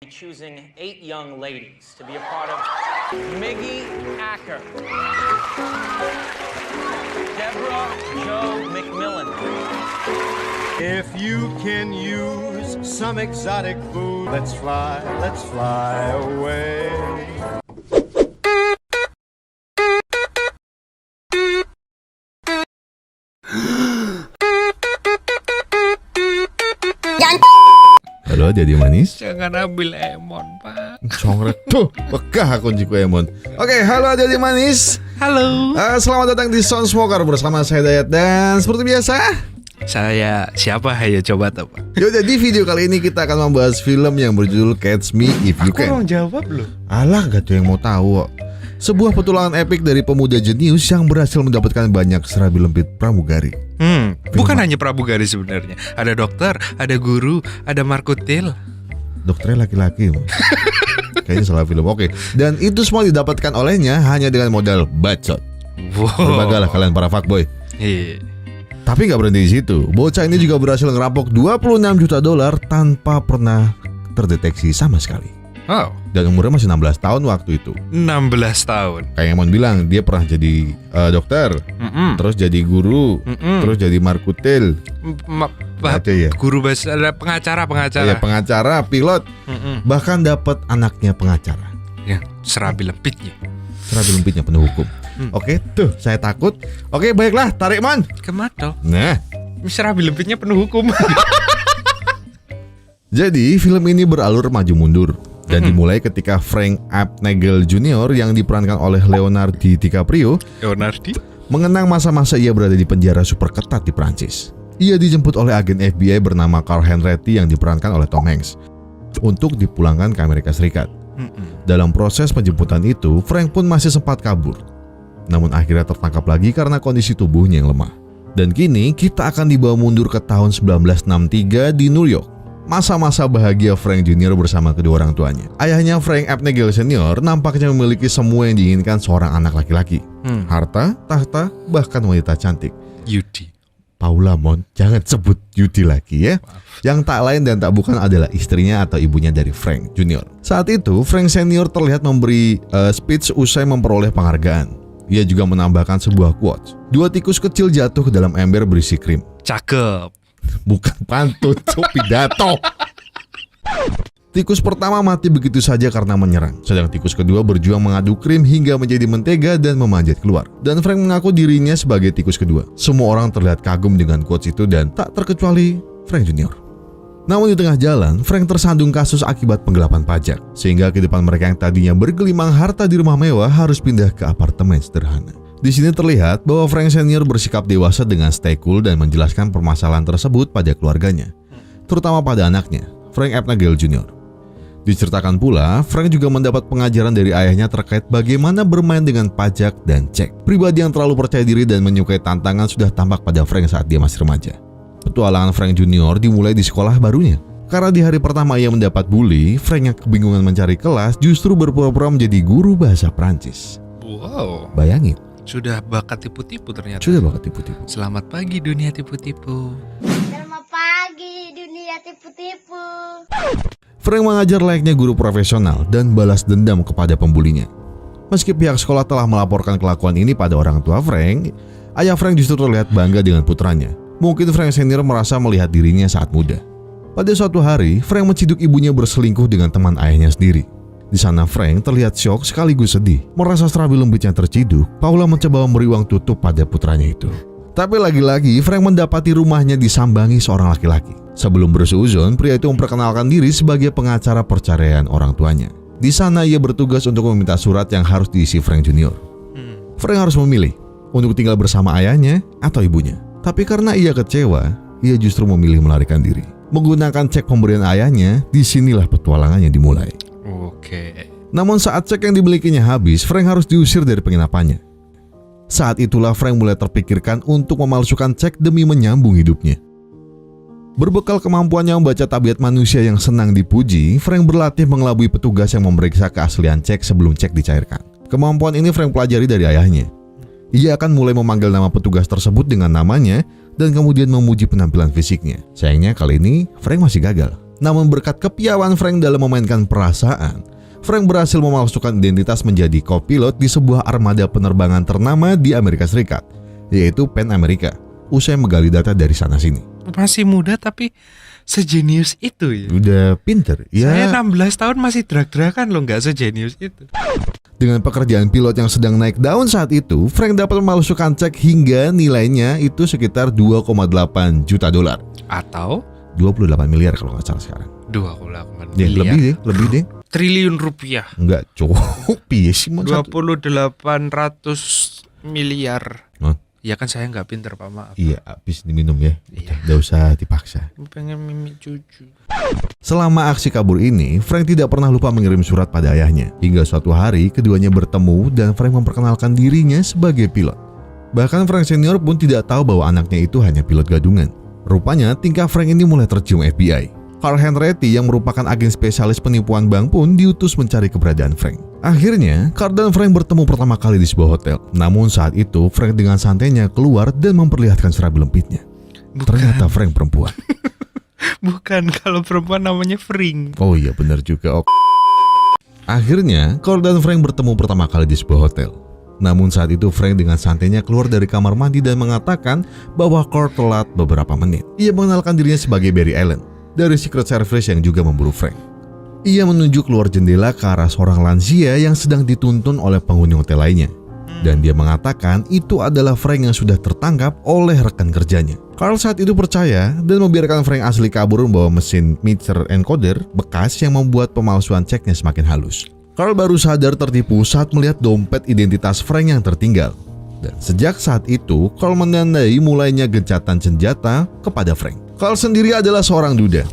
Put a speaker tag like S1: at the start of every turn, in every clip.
S1: choosing 8 young ladies to be a part of Miggy Acker, Deborah Jo McMillan.
S2: If you can use some exotic food, let's fly away.
S3: Halo Dadi Manis.
S4: Jangan ambil Emon, Pak.
S3: Congret tuh, pekah aku jiku Emon. Oke, halo Dadi Manis.
S4: Halo.
S3: Selamat datang di Sound Smoker bersama saya Dayat dan seperti biasa
S4: Saya siapa? Ayo coba tebak.
S3: yaudah di video kali ini kita akan membahas film yang berjudul Catch Me If You Can.
S4: Aku jawab loh.
S3: Alah, gak tuh yang mau tahu kok. Sebuah petualangan epik dari pemuda jenius yang berhasil mendapatkan banyak serabi lempit pramugari.
S4: Bukan hanya pramugari sebenarnya. Ada dokter, ada guru, ada markutil.
S3: Dokternya laki-laki. Kayaknya salah film. Oke. Dan itu semua didapatkan olehnya hanya dengan modal bacot.
S4: Wow.
S3: Berbagalah kalian para fuckboy.
S4: Iya.
S3: Tapi nggak berhenti di situ. Bocah ini juga berhasil ngerampok 26 juta dolar tanpa pernah terdeteksi sama sekali.
S4: Oh,
S3: Dan umurnya masih 16 tahun waktu itu.
S4: 16 tahun.
S3: Kayak Emon bilang, dia pernah jadi dokter, terus jadi guru, terus jadi markutil. Itu ya.
S4: Guru bahasa, ada pengacara.
S3: Ya, pengacara, pilot, bahkan dapat anaknya pengacara.
S4: Ya, serabi lempitnya.
S3: Serabi lempitnya penuh hukum. Oke, tuh saya takut. Oke, baiklah, tarik man.
S4: Kemato.
S3: Nah,
S4: Serabi lempitnya penuh hukum.
S3: jadi film ini beralur maju mundur dan dimulai ketika Frank Abagnale Jr. yang diperankan oleh Leonardo DiCaprio mengenang masa-masa ia berada di penjara super ketat di Prancis. Ia dijemput oleh agen FBI bernama Carl Henretti yang diperankan oleh Tom Hanks untuk dipulangkan ke Amerika Serikat. Dalam proses penjemputan itu, Frank pun masih sempat kabur. Namun akhirnya tertangkap lagi karena kondisi tubuhnya yang lemah. Dan kini kita akan dibawa mundur ke tahun 1963 di New York. Masa-masa bahagia Frank Jr. bersama kedua orang tuanya. Ayahnya Frank Abagnale Sr. nampaknya memiliki semua yang diinginkan seorang anak laki-laki. Harta, tahta, bahkan wanita cantik.
S4: Yudi.
S3: Paula Mon, jangan sebut Yudi lagi ya. Yang tak lain dan tak bukan adalah istrinya atau ibunya dari Frank Jr. Saat itu Frank Sr. terlihat memberi speech usai memperoleh penghargaan. Ia juga menambahkan sebuah quote. 2 tikus kecil jatuh ke dalam ember berisi krim.
S4: Cakep.
S3: Bukan pantun, itu pidato. Tikus pertama mati begitu saja karena menyerang. Sedang tikus kedua berjuang mengaduk krim hingga menjadi mentega dan memanjat keluar. Dan Frank mengaku dirinya sebagai tikus kedua. Semua orang terlihat kagum dengan quotes itu dan tak terkecuali Frank Jr. Namun di tengah jalan, Frank tersandung kasus akibat penggelapan pajak. Sehingga kehidupan mereka yang tadinya bergelimang harta di rumah mewah harus pindah ke apartemen sederhana. Di sini terlihat bahwa Frank Senior bersikap dewasa dengan stay cool dan menjelaskan permasalahan tersebut pada keluarganya, terutama pada anaknya, Frank Abagnale Jr. Diceritakan pula, Frank juga mendapat pengajaran dari ayahnya terkait bagaimana bermain dengan pajak dan cek. Pribadi yang terlalu percaya diri dan menyukai tantangan sudah tampak pada Frank saat dia masih remaja. Petualangan Frank Jr. dimulai di sekolah barunya. Karena di hari pertama ia mendapat bully, Frank yang kebingungan mencari kelas justru berpura-pura menjadi guru bahasa Prancis.
S4: Wow.
S3: Bayangin.
S4: Sudah bakat tipu-tipu ternyata.
S3: Sudah bakat tipu-tipu.
S4: Selamat pagi dunia tipu-tipu.
S5: Selamat pagi dunia tipu-tipu.
S3: Frank mengajar layaknya guru profesional dan balas dendam kepada pembulinya. Meski pihak sekolah telah melaporkan kelakuan ini pada orang tua Frank, ayah Frank justru terlihat bangga dengan putranya. Mungkin Frank Senior merasa melihat dirinya saat muda. Pada suatu hari, Frank menciduk ibunya berselingkuh dengan teman ayahnya sendiri. Di sana Frank terlihat syok sekaligus sedih. Merasa serabi lembitnya terciduk, Paula mencoba memberi uang tutup pada putranya itu. Tapi lagi-lagi Frank mendapati rumahnya disambangi seorang laki-laki. Sebelum bersuuzon, pria itu memperkenalkan diri sebagai pengacara perceraian orang tuanya. Di sana ia bertugas untuk meminta surat yang harus diisi Frank Jr. Frank harus memilih untuk tinggal bersama ayahnya atau ibunya. Tapi karena ia kecewa, ia justru memilih melarikan diri. Menggunakan cek pemberian ayahnya, disinilah petualangannya dimulai.
S4: Oke.
S3: Namun saat cek yang dimilikinya habis, Frank harus diusir dari penginapannya. Saat itulah Frank mulai terpikirkan untuk memalsukan cek demi menyambung hidupnya. Berbekal kemampuannya membaca tabiat manusia yang senang dipuji, Frank berlatih mengelabui petugas yang memeriksa keaslian cek sebelum cek dicairkan. Kemampuan ini Frank pelajari dari ayahnya. Ia akan mulai memanggil nama petugas tersebut dengan namanya dan kemudian memuji penampilan fisiknya. Sayangnya kali ini Frank masih gagal. Namun berkat kepiawaian Frank dalam memainkan perasaan, Frank berhasil memalsukan identitas menjadi co-pilot di sebuah armada penerbangan ternama di Amerika Serikat, yaitu Pan America, usai menggali data dari sana-sini.
S4: Masih muda tapi sejenius itu ya.
S3: Udah pinter, ya.
S4: Saya 16 tahun masih drag-dragan loh, nggak sejenius itu.
S3: Dengan pekerjaan pilot yang sedang naik daun saat itu, Frank dapat memalsukan cek hingga nilainya itu sekitar 2,8 juta dolar.
S4: Atau
S3: 28 miliar kalau nggak salah sekarang.
S4: 28
S3: Ya,
S4: miliar.
S3: lebih deh.
S4: Triliun rupiah.
S3: Enggak, cowok. Piye sih, Mon?
S4: 2800 miliar.
S3: Hah?
S4: Ya kan saya nggak pinter Pak, maaf.
S3: Iya, habis diminum ya.
S4: Iya.
S3: Udah usah dipaksa.
S4: Pengen mimi cucu.
S3: Selama aksi kabur ini, Frank tidak pernah lupa mengirim surat pada ayahnya. Hingga suatu hari, keduanya bertemu dan Frank memperkenalkan dirinya sebagai pilot. Bahkan Frank senior pun tidak tahu bahwa anaknya itu hanya pilot gadungan. Rupanya, tingkah Frank ini mulai tercium FBI. Carl Henretti yang merupakan agen spesialis penipuan bank pun diutus mencari keberadaan Frank. Akhirnya, Carl dan Frank bertemu pertama kali di sebuah hotel. Namun saat itu, Frank dengan santainya keluar dan memperlihatkan serabi lempitnya. Ternyata Frank perempuan.
S4: Bukan, kalau perempuan namanya Fring.
S3: Oh iya, benar juga. Akhirnya, Carl dan Frank bertemu pertama kali di sebuah hotel. Namun saat itu Frank dengan santainya keluar dari kamar mandi dan mengatakan bahwa Carl telat beberapa menit. Ia mengenalkan dirinya sebagai Barry Allen dari Secret Service yang juga memburu Frank. Ia menunjuk keluar jendela ke arah seorang lansia yang sedang dituntun oleh penghuni hotel lainnya. Dan dia mengatakan itu adalah Frank yang sudah tertangkap oleh rekan kerjanya. Carl saat itu percaya dan membiarkan Frank asli kabur membawa mesin meter encoder bekas yang membuat pemalsuan ceknya semakin halus. Carl baru sadar tertipu saat melihat dompet identitas Frank yang tertinggal. Dan sejak saat itu, Carl menandai mulainya gencatan senjata kepada Frank. Carl sendiri adalah seorang duda.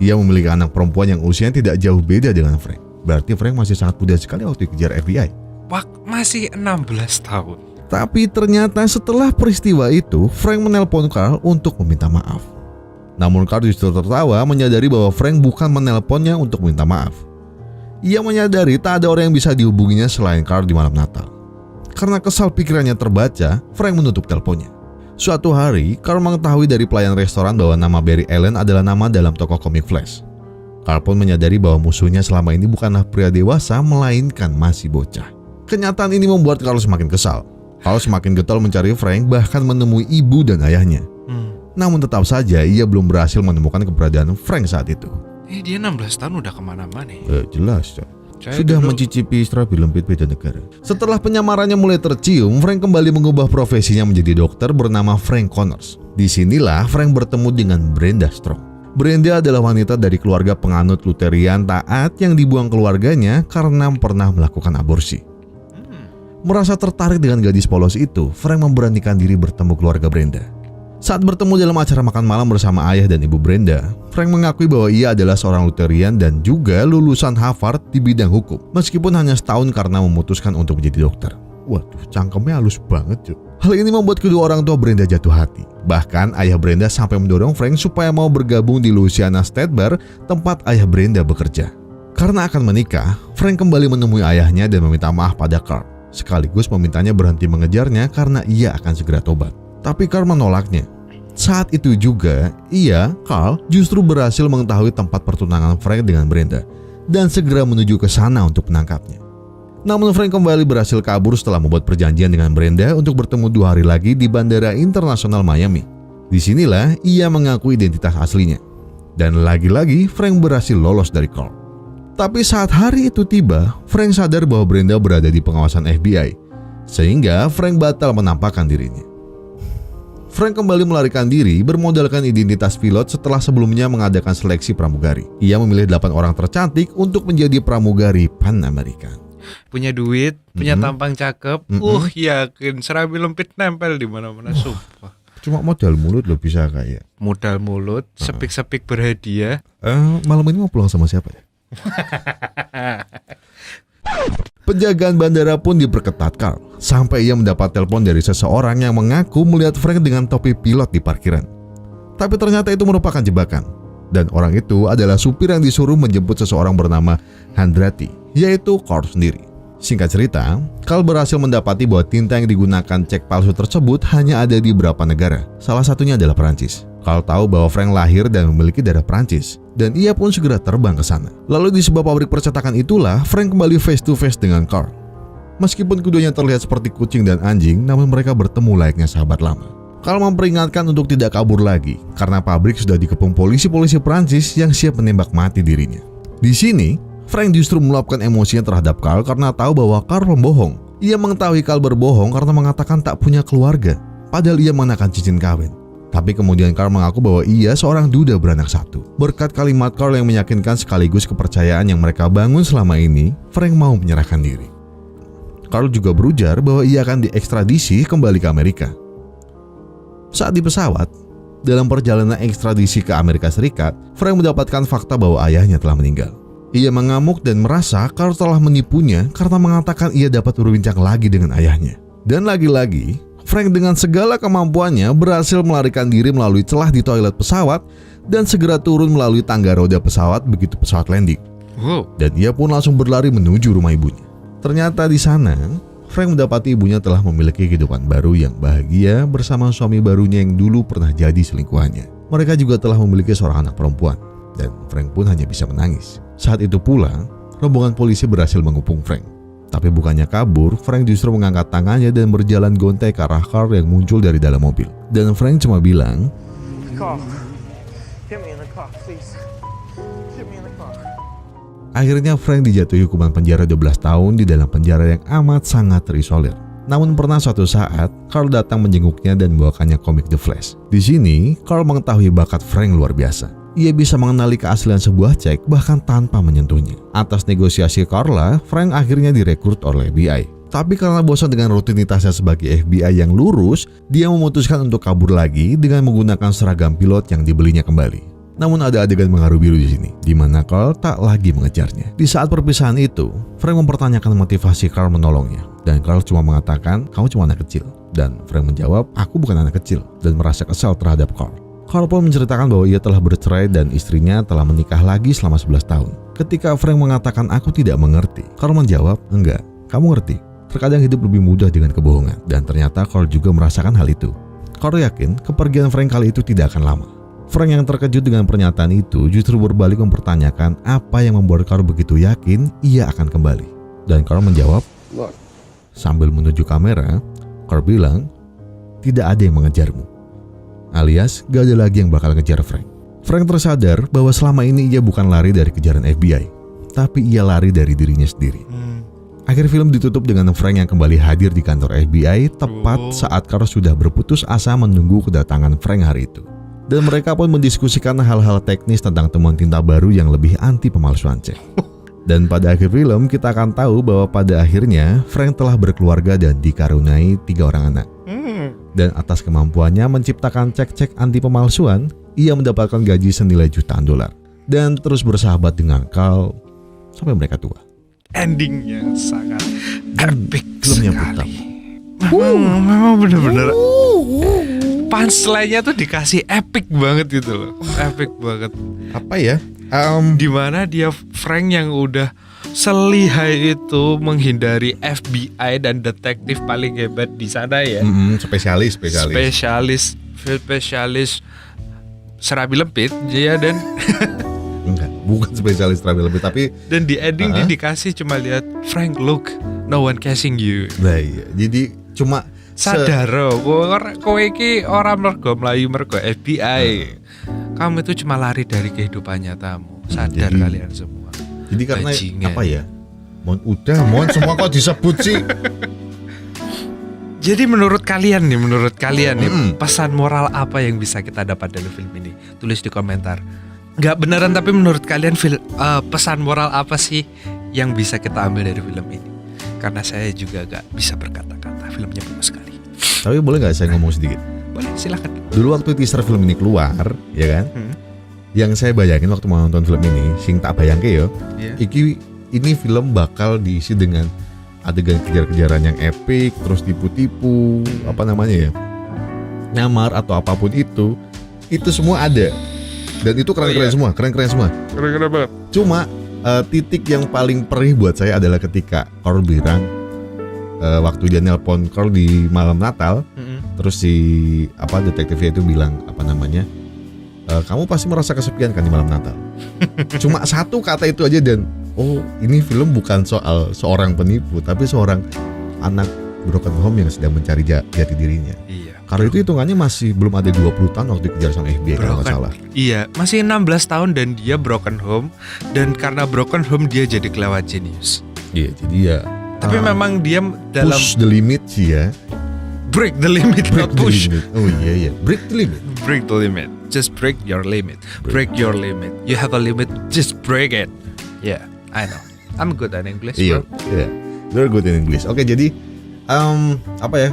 S3: Ia memiliki anak perempuan yang usianya tidak jauh beda dengan Frank. Berarti Frank masih sangat muda sekali waktu dikejar FBI.
S4: Pak, masih 16 tahun.
S3: Tapi ternyata setelah peristiwa itu, Frank menelpon Carl untuk meminta maaf. Namun Carl justru tertawa menyadari bahwa Frank bukan menelponnya untuk meminta maaf. Ia menyadari tak ada orang yang bisa dihubunginya selain Carl di malam Natal. Karena kesal pikirannya terbaca, Frank menutup teleponnya. Suatu hari, Carl mengetahui dari pelayan restoran bahwa nama Barry Allen adalah nama dalam tokoh komik Flash. Carl pun menyadari bahwa musuhnya selama ini bukanlah pria dewasa, melainkan masih bocah. Kenyataan ini membuat Carl semakin kesal. Carl semakin getol mencari Frank, bahkan menemui ibu dan ayahnya. Namun tetap saja ia belum berhasil menemukan keberadaan Frank saat itu.
S4: Dia 16 tahun udah kemana-mana ya?
S3: Jelas, Cok.
S4: Saya
S3: Sudah
S4: dulu-
S3: mencicipi serabi lempit beda negara. Setelah penyamarannya mulai tercium, Frank kembali mengubah profesinya menjadi dokter bernama Frank Connors. Disinilah Frank bertemu dengan Brenda Strong. Brenda adalah wanita dari keluarga penganut Lutherian taat yang dibuang keluarganya karena pernah melakukan aborsi. Merasa tertarik dengan gadis polos itu, Frank memberanikan diri bertemu keluarga Brenda. Saat bertemu dalam acara makan malam bersama ayah dan ibu Brenda, Frank mengakui bahwa ia adalah seorang Lutherian dan juga lulusan Harvard di bidang hukum, meskipun hanya setahun karena memutuskan untuk menjadi dokter. Waduh, cangkemnya halus banget, cuy. Hal ini membuat kedua orang tua Brenda jatuh hati. Bahkan ayah Brenda sampai mendorong Frank supaya mau bergabung di Louisiana State Bar, tempat ayah Brenda bekerja. Karena akan menikah, Frank kembali menemui ayahnya dan meminta maaf pada Carl, sekaligus memintanya berhenti mengejarnya karena ia akan segera tobat. Tapi Carl menolaknya. Saat itu juga, Carl, justru berhasil mengetahui tempat pertunangan Frank dengan Brenda dan segera menuju ke sana untuk menangkapnya. Namun Frank kembali berhasil kabur setelah membuat perjanjian dengan Brenda untuk bertemu 2 hari lagi di Bandara Internasional Miami. Disinilah ia mengaku identitas aslinya. Dan lagi-lagi Frank berhasil lolos dari Carl. Tapi saat hari itu tiba, Frank sadar bahwa Brenda berada di pengawasan FBI, sehingga Frank batal menampakkan dirinya. Frank kembali melarikan diri bermodalkan identitas pilot setelah sebelumnya mengadakan seleksi pramugari. Ia memilih 8 orang tercantik untuk menjadi pramugari Pan American.
S4: Punya duit, punya tampang cakep. Yakin serabi lempit nempel di mana-mana, sumpah.
S3: Cuma modal mulut lo bisa kaya.
S4: Modal mulut, sepik-sepik berhadiah.
S3: Malam ini mau pulang sama siapa ya? Penjagaan bandara pun diperketat Carl, sampai ia mendapat telepon dari seseorang yang mengaku melihat Frank dengan topi pilot di parkiran. Tapi ternyata itu merupakan jebakan. Dan orang itu adalah supir yang disuruh menjemput seseorang bernama Henretti, yaitu Carl sendiri. Singkat cerita, Carl berhasil mendapati bahwa tinta yang digunakan cek palsu tersebut hanya ada di beberapa negara. Salah satunya adalah Perancis. Carl tahu bahwa Frank lahir dan memiliki darah Prancis, dan ia pun segera terbang ke sana. Lalu di sebuah pabrik percetakan itulah Frank kembali face to face dengan Carl. Meskipun keduanya terlihat seperti kucing dan anjing, namun mereka bertemu layaknya sahabat lama. Carl memperingatkan untuk tidak kabur lagi karena pabrik sudah dikepung polisi-polisi Prancis yang siap menembak mati dirinya. Di sini, Frank justru meluapkan emosinya terhadap Carl karena tahu bahwa Carl pembohong. Ia mengetahui Carl berbohong karena mengatakan tak punya keluarga, padahal ia mengenakan cincin kawin. Tapi kemudian Carl mengaku bahwa ia seorang duda beranak satu. Berkat kalimat Carl yang meyakinkan sekaligus kepercayaan yang mereka bangun selama ini, Frank mau menyerahkan diri. Carl juga berujar bahwa ia akan diekstradisi kembali ke Amerika. Saat di pesawat, dalam perjalanan ekstradisi ke Amerika Serikat, Frank mendapatkan fakta bahwa ayahnya telah meninggal. Ia mengamuk dan merasa Carl telah menipunya karena mengatakan ia dapat berbincang lagi dengan ayahnya. Dan lagi-lagi, Frank dengan segala kemampuannya berhasil melarikan diri melalui celah di toilet pesawat dan segera turun melalui tangga roda pesawat begitu pesawat landing. Dan ia pun langsung berlari menuju rumah ibunya. Ternyata di sana, Frank mendapati ibunya telah memiliki kehidupan baru yang bahagia bersama suami barunya yang dulu pernah jadi selingkuhannya. Mereka juga telah memiliki seorang anak perempuan, dan Frank pun hanya bisa menangis. Saat itu pula, rombongan polisi berhasil mengepung Frank. Tapi bukannya kabur, Frank justru mengangkat tangannya dan berjalan gontai ke arah Carl yang muncul dari dalam mobil. Dan Frank cuma bilang,
S1: Carl, hit me in the car, please. Hit me in the car.
S3: Akhirnya Frank dijatuhi hukuman penjara 12 tahun di dalam penjara yang amat sangat terisolir. Namun pernah suatu saat, Carl datang menjenguknya dan membawakannya komik The Flash. Di sini, Carl mengetahui bakat Frank luar biasa. Ia bisa mengenali keaslian sebuah cek bahkan tanpa menyentuhnya. Atas negosiasi Carl, Frank akhirnya direkrut oleh FBI. Tapi karena bosan dengan rutinitasnya sebagai FBI yang lurus, dia memutuskan untuk kabur lagi dengan menggunakan seragam pilot yang dibelinya kembali. Namun ada adegan mengharu biru di sini, di mana Carl tak lagi mengejarnya. Di saat perpisahan itu, Frank mempertanyakan motivasi Carl menolongnya. Dan Carl cuma mengatakan, kamu cuma anak kecil. Dan Frank menjawab, aku bukan anak kecil, dan merasa kesal terhadap Carl. Carl pun menceritakan bahwa ia telah bercerai dan istrinya telah menikah lagi selama 11 tahun. Ketika Frank mengatakan aku tidak mengerti, Carl menjawab, enggak, kamu ngerti. Terkadang hidup lebih mudah dengan kebohongan. Dan ternyata Carl juga merasakan hal itu. Carl yakin kepergian Frank kali itu tidak akan lama. Frank yang terkejut dengan pernyataan itu justru berbalik mempertanyakan apa yang membuat Carl begitu yakin ia akan kembali. Dan Carl menjawab, sambil menuju kamera, Carl bilang, tidak ada yang mengejarmu. Alias, gak ada lagi yang bakal ngejar Frank. Frank tersadar bahwa selama ini ia bukan lari dari kejaran FBI, tapi ia lari dari dirinya sendiri. Akhir film ditutup dengan Frank yang kembali hadir di kantor FBI tepat saat Carl sudah berputus asa menunggu kedatangan Frank hari itu. Dan mereka pun mendiskusikan hal-hal teknis tentang temuan tinta baru yang lebih anti pemalsuan cek. Dan pada akhir film kita akan tahu bahwa pada akhirnya Frank telah berkeluarga dan dikaruniai 3 orang anak. Dan atas kemampuannya menciptakan cek-cek anti pemalsuan, ia mendapatkan gaji senilai jutaan dolar. Dan terus bersahabat dengan Carl sampai mereka tua.
S4: Endingnya sangat epic
S3: Filmnya
S4: sekali. Memang bener-bener punchline-nya tuh dikasih epic banget gitu loh. Epic banget.
S3: Apa ya?
S4: Dimana dia Frank yang udah selihai itu menghindari FBI dan detektif paling hebat di sana ya.
S3: Spesialis
S4: serabi lempit ya. Dan
S3: enggak, bukan spesialis serabi lempit, tapi
S4: dan di ending dia dikasih cuma lihat, Frank, look, no one catching you.
S3: Nah iya, jadi cuma
S4: sadar kowe iki ora mergo mlayu mergo FBI. Kamu itu cuma lari dari kehidupan nyatamu. Sadar
S3: Jadi-
S4: kalian semua.
S3: Jadi karena
S4: Bajingan.
S3: apa ya? Mohon semua kok disebut sih.
S4: Jadi menurut kalian nih, pesan moral apa yang bisa kita dapat dari film ini? Tulis di komentar. Nggak beneran, tapi menurut kalian pesan moral apa sih yang bisa kita ambil dari film ini? Karena saya juga nggak bisa berkata-kata, filmnya bagus sekali.
S3: Tapi boleh nggak saya ngomong sedikit?
S4: Boleh, silakan.
S3: Dulu waktu teaser film ini keluar, ya kan? Yang saya bayangin waktu mau nonton film ini, sing tak bayangke yo.
S4: Iya.
S3: Ini film bakal diisi dengan adegan kejar-kejaran yang epic, terus tipu-tipu, apa namanya ya? Nyamar atau apapun itu semua ada. Dan itu keren-keren semua, keren-keren semua.
S4: Keren-keren banget.
S3: Cuma titik yang paling perih buat saya adalah ketika Carl bilang waktu dia nelpon Carl di malam Natal, terus si detektifnya itu bilang kamu pasti merasa kesepian kan di malam Natal. Cuma satu kata itu aja dan oh ini film bukan soal seorang penipu tapi seorang anak broken home yang sedang mencari jati dirinya.
S4: Iya.
S3: Karena itu hitungannya masih belum ada 20 tahun waktu dikejar sama FBI kalau nggak salah.
S4: Iya, masih 16 tahun dan dia broken home, dan karena broken home dia jadi kelewat jenius.
S3: Iya, jadi ya.
S4: Tapi memang dia dalam
S3: push the limit sih ya.
S4: break the limit, not
S3: Break the
S4: push.
S3: limit. Oh iya, break the limit.
S4: Break the limit. Just break your limit. Break your limit. You have a limit, just break it. Yeah, I know. I'm good at English,
S3: Iya,
S4: bro.
S3: iya. You're good in English. Oke, jadi apa ya?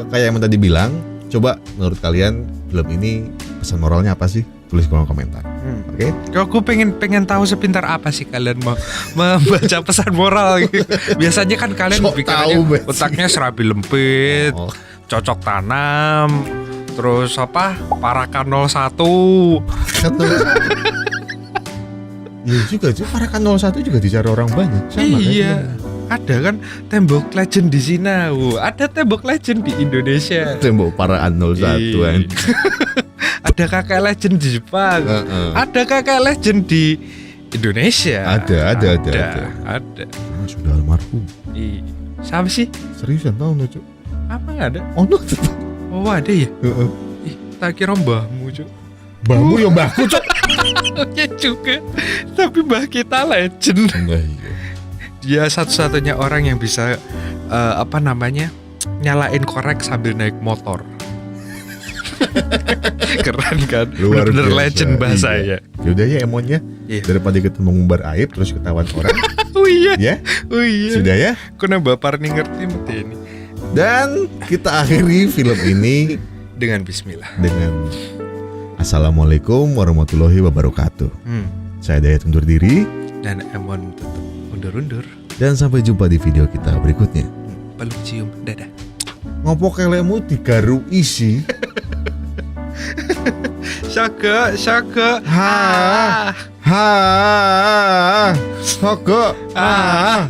S3: Kayak yang tadi bilang, coba menurut kalian film ini pesan moralnya apa sih? Tulis kolom komentar. Oke?
S4: Kalau aku pengen tahu sepintar apa sih kalian mau membaca pesan moral gitu. Biasanya kan kalian
S3: Sok
S4: pikirannya
S3: tahu, Bet.
S4: otaknya serabi lempit,
S3: Oh.
S4: cocok tanam, terus apa? Parakan 01.
S3: Kan iya juga, Parakan 01 juga dicari orang banyak. Sama
S4: Iya.
S3: kan?
S4: Ada kan tembok legend di Cina. Ada tembok legend di Indonesia.
S3: Tembok Parakan 01 kan.
S4: Ada kakek legend di Jepang. Ada kakek legend di Indonesia.
S3: Ada.
S4: Ada.
S3: Sudah almarhum.
S4: Siapa sih?
S3: Seriusan tau no, Cuk?
S4: Apa nggak ada?
S3: Oh no.
S4: Oh ada ya? Ih, tak kira mbahmu Cuk.
S3: Mbahmu ya mbahku, Cuk.
S4: Ya juga. Tapi mbah kita legend.
S3: Enggak iya.
S4: Dia satu-satunya orang yang bisa nyalain korek sambil naik motor. Keren kan?
S3: Luar
S4: Bener-bener
S3: biasa.
S4: legend bahasa
S3: Iya.
S4: ya.
S3: Yaudah ya emonnya.
S4: Iya.
S3: Daripada kita mengumbar aib terus ketahuan orang.
S4: Oh iya.
S3: Ya,
S4: Oh iya.
S3: sudah ya.
S4: Kena bapak nih ngerti mesti ini.
S3: Dan kita akhiri film ini
S4: Dengan bismillah.
S3: dengan Assalamualaikum warahmatullahi wabarakatuh. Saya Dayat undur diri
S4: Dan Emon tetap undur-undur.
S3: dan sampai jumpa di video kita berikutnya.
S4: Peluk cium. Dadah.
S3: Ngopo kelemu digaru isi.
S4: Syaka.
S3: Ha. Ha. Sogo. Ah.